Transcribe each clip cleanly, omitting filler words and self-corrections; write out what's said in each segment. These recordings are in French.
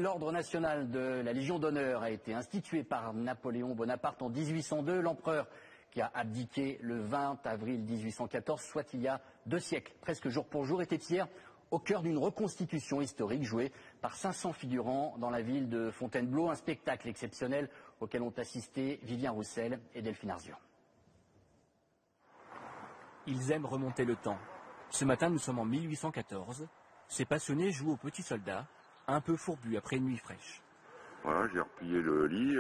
L'ordre national de la Légion d'honneur a été institué par Napoléon Bonaparte en 1802. L'empereur qui a abdiqué le 20 avril 1814, soit il y a 2 siècles, presque jour pour jour, était hier au cœur d'une reconstitution historique jouée par 500 figurants dans la ville de Fontainebleau, un spectacle exceptionnel auquel ont assisté Vivien Roussel et Delphine Arzian. Ils aiment remonter le temps. Ce matin, nous sommes en 1814. Ces passionnés jouent aux petits soldats, un peu fourbus après une nuit fraîche. Voilà, j'ai replié le lit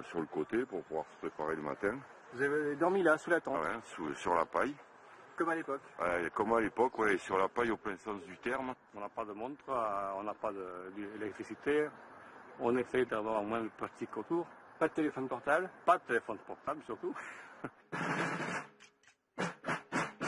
sur le côté pour pouvoir se préparer le matin. Vous avez dormi là, sous la tente? Ouais, sur la paille. Comme à l'époque? Comme à l'époque, ouais, sur la paille au plein sens du terme. On n'a pas de montre, on n'a pas d'électricité, on essaie d'avoir moins de plastique autour. Pas de téléphone portable? Pas de téléphone portable surtout.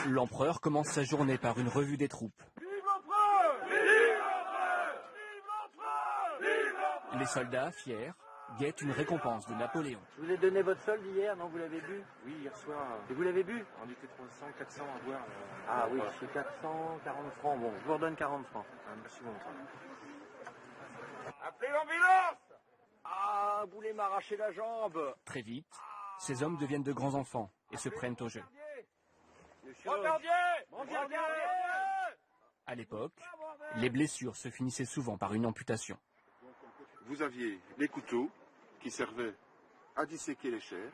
L'empereur commence sa journée par une revue des troupes. Vive l'empereur! Vive l'empereur! Vive l'empereur! Vive l'empereur! Les soldats, fiers, guettent une récompense de Napoléon. Je vous ai donné votre solde hier, non? Vous l'avez bu? Oui, hier soir. Et vous l'avez bu? On était 300, 400 à boire. Ah oui, c'est 440 francs. Bon, je vous redonne 40 francs. Merci beaucoup. Appelez l'ambulance! Ah, vous voulez m'arracher la jambe? Très vite, ces hommes deviennent de grands enfants et se prennent au jeu. Brancardier! Brancardier! À l'époque, les blessures se finissaient souvent par une amputation. Vous aviez les couteaux qui servaient à disséquer les chairs.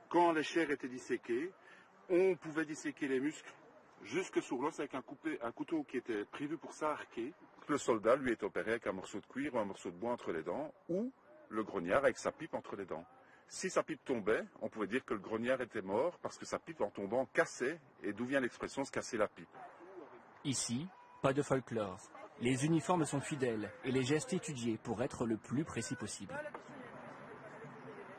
Quand les chairs étaient disséquées, on pouvait disséquer les muscles jusque sur l'os avec un couteau qui était prévu pour ça, arqué. Le soldat, lui, est opéré avec un morceau de cuir ou un morceau de bois entre les dents, ou le grognard avec sa pipe entre les dents. Si sa pipe tombait, on pouvait dire que le grognard était mort parce que sa pipe, en tombant, cassait, et d'où vient l'expression se casser la pipe. Ici, pas de folklore. Les uniformes sont fidèles et les gestes étudiés pour être le plus précis possible.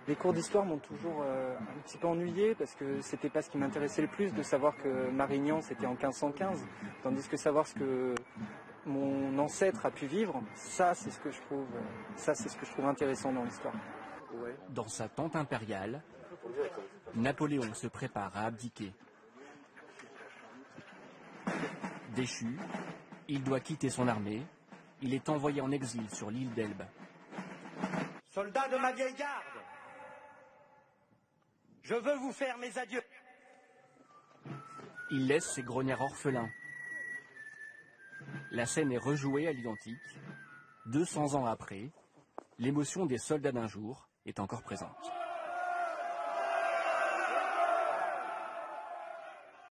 Les cours d'histoire m'ont toujours un petit peu ennuyé parce que c'était pas ce qui m'intéressait le plus de savoir que Marignan c'était en 1515, tandis que savoir ce que mon ancêtre a pu vivre, ça c'est ce que je trouve intéressant dans l'histoire. Dans sa tente impériale, Napoléon se prépare à abdiquer. Déchu, il doit quitter son armée. Il est envoyé en exil sur l'île d'Elbe. Soldats de ma vieille garde, je veux vous faire mes adieux. Il laisse ses grognards orphelins. La scène est rejouée à l'identique. 200 ans après, l'émotion des soldats d'un jour est encore présente.